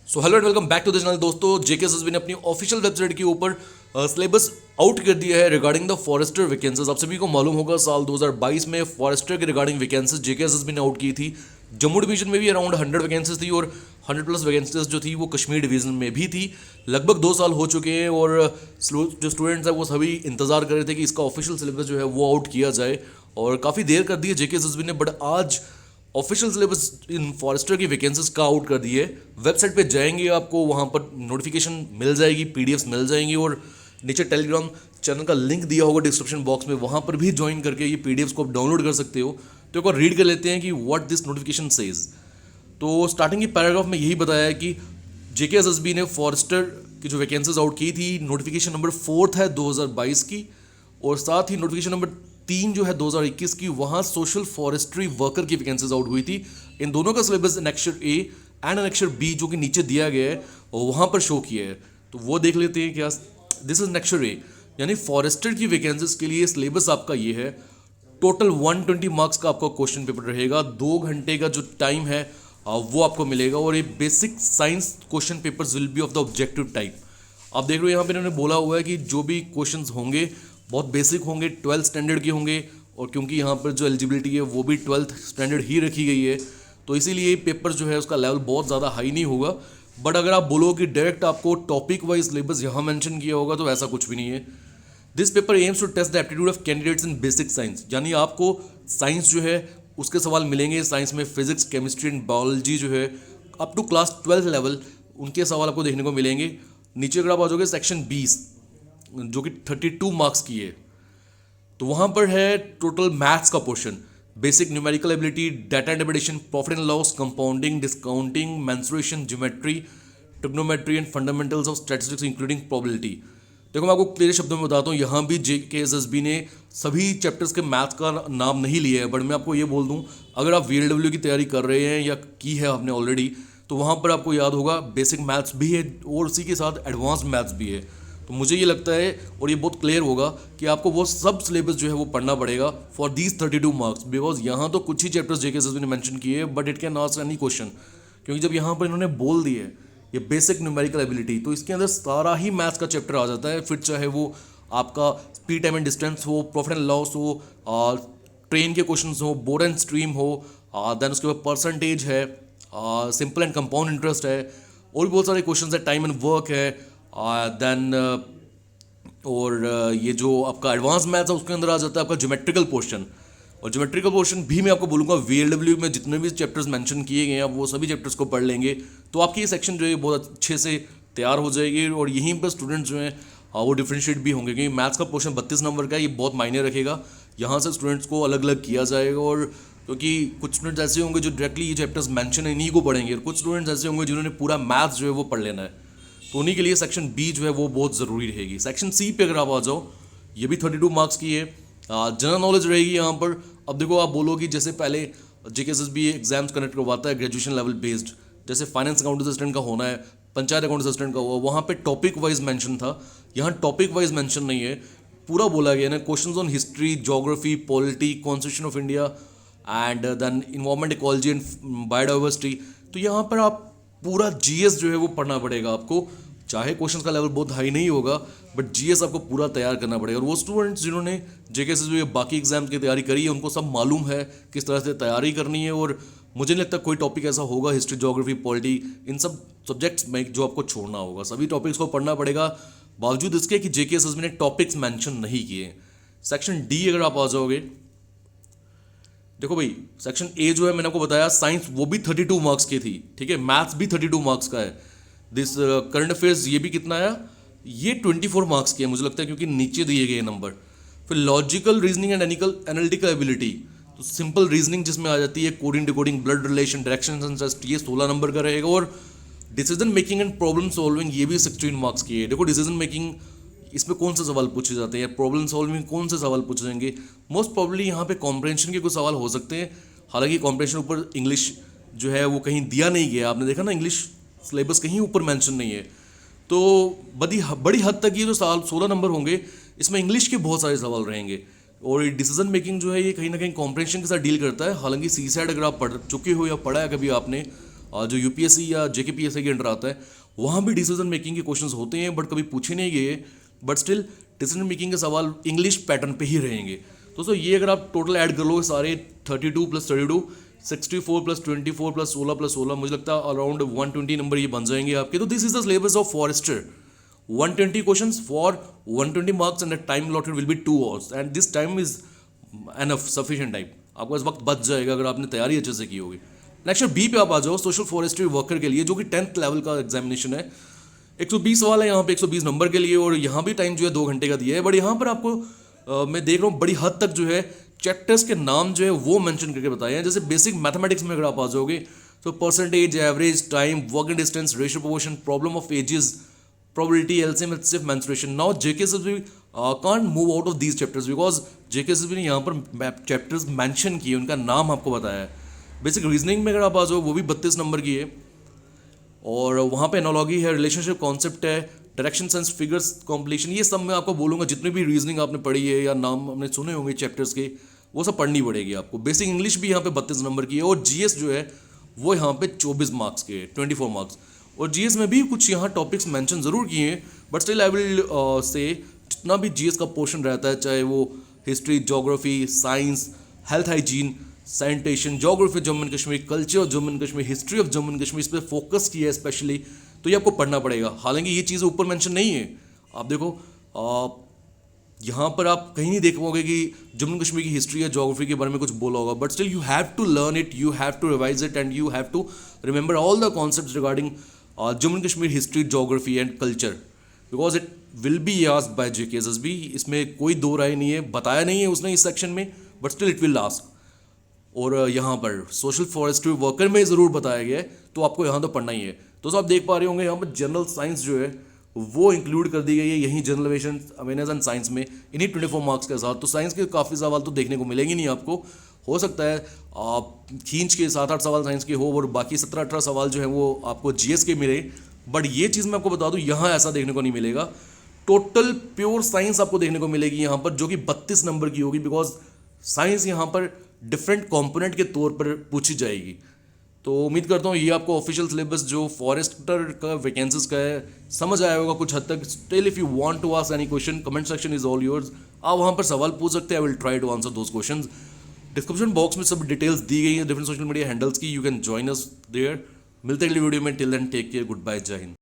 So hello and welcome back to the channel. दोस्तों JKSSB ने अपनी ऑफिशियल वेबसाइट के ऊपर सिलेबस आउट कर दिया है रिगार्डिंग द फॉरेस्टर वैकेंसीज। आप सभी को मालूम होगा साल 2022 में फॉरेस्टर के रिगार्डिंग वैकेंसीज जेकेएसएसबी ने आउट की थी। जम्मू डिवीजन में भी अराउंड 100 वैकेंसीज थी और 100+ वैकेंसीज जो थी वो कश्मीर डिवीजन में भी थी। लगभग 2 साल हो चुके हैं और जो स्टूडेंट्स हैं वो सभी इंतजार कर रहे थे कि इसका ऑफिशियल सिलेबस जो है वो आउट किया जाए और काफ़ी देर कर दी है जेकेएसएसबी ने। बट आज ऑफिशियल सिलेबस इन फॉरेस्टर की वैकेंसीज का आउट कर दी है। वेबसाइट पे जाएंगे आपको वहाँ पर नोटिफिकेशन मिल जाएगी, पीडीएफ्स मिल जाएंगी और नीचे टेलीग्राम चैनल का लिंक दिया होगा डिस्क्रिप्शन बॉक्स में, वहाँ पर भी ज्वाइन करके ये पीडीएफ्स को आप डाउनलोड कर सकते हो। तो एक बार रीड कर लेते हैं कि व्हाट दिस नोटिफिकेशन सेज। तो स्टार्टिंग के पैराग्राफ में यही बताया है कि जेकेएसएसबी ने फॉरेस्टर की जो वैकेंसीज आउट की थी, नोटिफिकेशन नंबर 4 है 2022 की और साथ ही नोटिफिकेशन नंबर 3 जो है 2021 की, वहाँ सोशल फॉरेस्ट्री वर्कर की वैकेंसीज आउट हुई थी। इन दोनों का syllabus annexure A and annexure B जो कि नीचे दिया गया है और वहाँ पर शो किया है, तो वो देख लेते हैं क्या। दिस इज एनेक्चर ए, यानी फॉरेस्टर की वैकेंसीज के लिए सिलेबस आपका ये है। टोटल 120 मार्क्स का आपका क्वेश्चन पेपर रहेगा, 2 घंटे का जो टाइम है वो आपको मिलेगा और ये basic science question papers will be of the objective type. आप देख रहे हो यहाँ पे इन्होंने बोला हुआ है कि जो भी क्वेश्चंस होंगे बहुत बेसिक होंगे, 12th स्टैंडर्ड के होंगे और क्योंकि यहाँ पर जो एलिजिबिलिटी है वो भी 12th स्टैंडर्ड ही रखी गई है, तो इसीलिए पेपर जो है उसका लेवल बहुत ज़्यादा हाई नहीं होगा। बट अगर आप बोलो कि डायरेक्ट आपको टॉपिक वाइज सिलेबस यहाँ मेंशन किया होगा तो ऐसा कुछ भी नहीं है। This paper aims to test the aptitude of candidates in basic science, यानी आपको साइंस जो है उसके सवाल मिलेंगे। साइंस में फिजिक्स, केमिस्ट्री एंड बायोलॉजी जो है अप टू क्लास 12 लेवल उनके सवाल आपको देखने को मिलेंगे। नीचे अगर आप आ जाओगे सेक्शन 20 जो कि 32 मार्क्स की है, तो वहाँ पर है टोटल मैथ्स का portion, basic numerical ability, data interpretation, profit and loss, compounding, discounting, mensuration, geometry, trigonometry and fundamentals of statistics including probability. देखो मैं आपको क्लियर शब्दों में बताता हूँ, यहाँ भी जेकेएसएसबी ने सभी चैप्टर्स के मैथ्स का नाम नहीं लिया है। बट मैं आपको ये बोल दूँ, अगर आप वीएलडब्ल्यू की तैयारी कर रहे हैं या की है आपने ऑलरेडी, तो वहाँ पर आपको याद होगा बेसिक मैथ्स भी है और उसी के साथ एडवांस मैथ्स भी है। तो मुझे ये लगता है और ये बहुत क्लियर होगा कि आपको वो सब सिलेबस जो है वो पढ़ना पड़ेगा फॉर दीज 32 मार्क्स, बिकॉज यहाँ तो कुछ ही चैप्टर्स जेकेएसएसबी ने मेंशन किए हैं but it can ask any question. क्योंकि जब यहाँ पर इन्होंने बोल दिए ये बेसिक न्यूमेरिकल एबिलिटी, तो इसके अंदर सारा ही मैथ्स का चैप्टर आ जाता है। फिर चाहे वो आपका स्पीड, टाइम एंड डिस्टेंस हो, प्रॉफिट एंड लॉस हो, ट्रेन के क्वेश्चन हो, बोर्ड एंड स्ट्रीम हो, देन उसके बाद परसेंटेज है, सिंपल एंड कंपाउंड इंटरेस्ट है और भी बहुत सारे क्वेश्चन है, टाइम एंड वर्क है, देन और ये जो आपका एडवांस मैथ्स है उसके अंदर आ जाता है आपका ज्योमेट्रिकल पोर्शन। और ज्योमेट्रिकल पोर्शन भी मैं आपको बोलूँगा वीएलडब्ल्यू में जितने भी चैप्टर्स मेंशन किए गए हैं आप वो सभी चैप्टर्स को पढ़ लेंगे तो आपकी ये सेक्शन जो है बहुत अच्छे से तैयार हो जाएगी और यहीं पर स्टूडेंट्स जो हैं वो डिफ्रेंशिएट भी होंगे, क्योंकि मैथ्स का पोर्शन 32 नंबर का है, ये बहुत मायने रखेगा। यहाँ से स्टूडेंट्स को अलग अलग किया जाएगा और क्योंकि कुछ स्टूडेंट्स ऐसे होंगे जो डायरेक्टली ये चैप्टर्स मेंशन है इन्हीं को पढ़ेंगे और कुछ स्टूडेंट्स ऐसे होंगे जिन्होंने पूरा मैथ्स जो है वो पढ़ लेना है, तो उन्हीं के लिए सेक्शन बी जो है वो बहुत ज़रूरी रहेगी। सेक्शन सी पे अगर आप आ जाओ, ये भी 32 मार्क्स की है, जनरल नॉलेज रहेगी यहाँ पर। अब देखो आप बोलोगे जैसे पहले जेकेएसएसबी एग्जाम्स कंडक्ट करवाता है ग्रेजुएशन लेवल बेस्ड, जैसे फाइनेंस अकाउंट असिस्टेंट का होना है, पंचायत अकाउंट असिस्टेंट का हुआ, वहाँ पे टॉपिक वाइज मेंशन था, यहाँ टॉपिक वाइज मेंशन नहीं है। पूरा बोला गया ना questions on history, geography, polity, constitution of India and then environment, ecology and biodiversity. तो यहाँ पर आप पूरा जीएस जो है वो पढ़ना पड़ेगा आपको, चाहे क्वेश्चंस का लेवल बहुत हाई नहीं होगा बट जीएस आपको पूरा तैयार करना पड़ेगा। और वो स्टूडेंट्स जिन्होंने जेकेएसएसबी बाकी एग्जाम्स की तैयारी करी है उनको सब मालूम है किस तरह से तैयारी करनी है और मुझे नहीं लगता कोई टॉपिक ऐसा होगा हिस्ट्री, ज्योग्राफी, पॉलिटी, इन सब सब्जेक्ट्स में जो आपको छोड़ना होगा। सभी टॉपिक्स को पढ़ना पड़ेगा बावजूद इसके कि जेकेएसएसबी ने टॉपिक्स मैंशन नहीं किए। सेक्शन डी अगर आप आ जाओगे, देखो भाई सेक्शन ए जो है मैंने आपको बताया साइंस वो भी 32 मार्क्स की थी, ठीक है, मैथ्स भी 32 मार्क्स का है। दिस करंट अफेयर्स ये भी कितना आया, ये 24 मार्क्स की है मुझे लगता है, क्योंकि नीचे दिए गए नंबर। फिर logical reasoning and analytical ability, तो सिंपल रीजनिंग जिसमें आ जाती है coding, decoding, blood relation, direction and just, ये 16 नंबर का रहेगा। और decision making and problem solving ये भी 16 मार्क्स की है। देखो डिसीजन मेकिंग इसमें कौन से सवाल पूछे जाते हैं, प्रॉब्लम सॉल्विंग कौन से सवाल पूछे जाएंगे, मोस्ट प्रॉब्ली यहाँ पे कॉम्प्रहेंशन के कुछ सवाल हो सकते हैं। हालांकि कॉम्प्रहेंशन ऊपर इंग्लिश जो है वो कहीं दिया नहीं गया, आपने देखा ना इंग्लिश सिलेबस कहीं ऊपर मेंशन नहीं है, तो बड़ी हद तक ये जो साल 16 नंबर होंगे इसमें इंग्लिश के बहुत सारे सवाल रहेंगे। और ये डिसीजन मेकिंग जो है ये कहीं ना कहीं कॉम्प्रहेंशन के साथ डील करता है। हालांकि सीसैट अगर आप पढ़ चुके हो या पढ़ा है कभी आपने, जो यूपीएससी या जेकेपीएससी के अंडर आता है, वहाँ भी डिसीजन मेकिंग के क्वेश्चंस होते हैं बट कभी पूछे नहीं गए, बट स्टिल डिसीजन मेकिंग के सवाल इंग्लिश पैटर्न पे ही रहेंगे। दोस्तों ये अगर आप टोटल ऐड कर लो सारे 32 + 32, 64 + 24 + 16 + 16, मुझे लगता है अराउंड 120 नंबर ये बन जाएंगे आपके। तो this is the syllabus of forester. 120 questions for 120 marks and the time allotted will be 2 hours and this time is enough, sufficient time. आपको इस वक्त बच जाएगा अगर आपने तैयारी अच्छे से की होगी। नेक्स्ट बी पे आप आ जाओ, सोशल फॉरेस्ट्री वर्कर के लिए, जो कि 10th लेवल का एग्जामिनेशन है। 120 सवाल है यहाँ पे 120 नंबर के लिए, और यहाँ भी टाइम जो है 2 घंटे का दिया है। बट यहाँ पर आपको मैं देख रहा हूँ बड़ी हद तक जो है चैप्टर्स के नाम जो है वो मेंशन करके बताए हैं। जैसे बेसिक मैथमेटिक्स में अगर आप आ जाओगे तो percentage, average, time, working distance, ratio proportion, problem of ages, probability, LCM, HCF, mensuration. Now JKSSB can't move out of these chapters because JKSSB ने यहाँ पर चैप्टर्स मेंशन किए, उनका नाम आपको बताया है। बेसिक रीजनिंग में अगर आप आ जाओ वो भी 32 नंबर की है, और वहाँ पे एनालॉजी है, रिलेशनशिप कॉन्सेप्ट है, डायरेक्शन सेंस, फिगर्स कॉम्प्लीशन, ये सब मैं आपको बोलूँगा। जितनी भी रीजनिंग आपने पढ़ी है या नाम आपने सुने होंगे चैप्टर्स के, वो सब पढ़नी पड़ेगी आपको। बेसिक इंग्लिश भी यहाँ पे 32 नंबर की है, और जीएस जो है वो यहाँ पे 24 मार्क्स के, 24 मार्क्स। और जीएस में भी कुछ यहाँ टॉपिक्स मेंशन ज़रूर किए हैं, but still I will say जितना भी जीएस का पोर्शन रहता है, चाहे वो history, geography, science, health hygiene, sanitation, geography Jammu and Kashmir, culture of Jammu and Kashmir, history of Jammu and Kashmir, इस पर फोकस किया है स्पेशली, तो ये आपको पढ़ना पड़ेगा। हालांकि ये चीज़ें ऊपर मेंशन नहीं है। आप देखो यहाँ पर आप कहीं नहीं देख पाओगे कि जम्मू एंड कश्मीर की हिस्ट्री या ज्योग्राफी के बारे में कुछ बोला होगा, but still you have to learn it, you have to revise it, and you have to remember all the concepts regarding Jammu and Kashmir history, geography and culture, because it will be asked by JKSSB. इसमें कोई दो राय नहीं है, बताया नहीं है उसने इस सेक्शन में, but still it will ask. और यहाँ पर सोशल फॉरेस्ट्री वर्कर में ज़रूर बताया गया है, तो आपको यहाँ तो पढ़ना ही है। तो आप देख पा रहे होंगे यहाँ पर जनरल साइंस जो है वो इंक्लूड कर दी गई है यहीं जनरल अवेयरनेस एंड साइंस में, इन्हीं 24 मार्क्स के साथ। तो साइंस के काफ़ी सवाल तो देखने को मिलेंगे नहीं आपको। हो सकता है आप खींच के 7-8 सवाल साइंस के हो और बाकी 17-18 सवाल जो है वो आपको जीएस के मिले, बट ये चीज़ मैं आपको बता दूं यहाँ ऐसा देखने को नहीं मिलेगा। टोटल प्योर साइंस आपको देखने को मिलेगी यहाँ पर, जो कि 32 नंबर की होगी, बिकॉज साइंस यहाँ पर डिफरेंट कॉम्पोनेंट के तौर पर पूछी जाएगी। तो उम्मीद करता हूँ ये आपको ऑफिशियल सिलेबस जो फॉरेस्टर का वैकेंसीज का है समझ आया होगा कुछ हद तक। Still if you want to ask any question, comment section is all yours. आप वहाँ पर सवाल पूछ सकते हैं, I will try to answer those questions. Description box में सब डिटेल्स दी गई हैं डिफरेंट सोशल मीडिया हैंडल्स की, you can join us there. मिलते हैं अगली वीडियो में, till then take care, good bye, जय हिंद।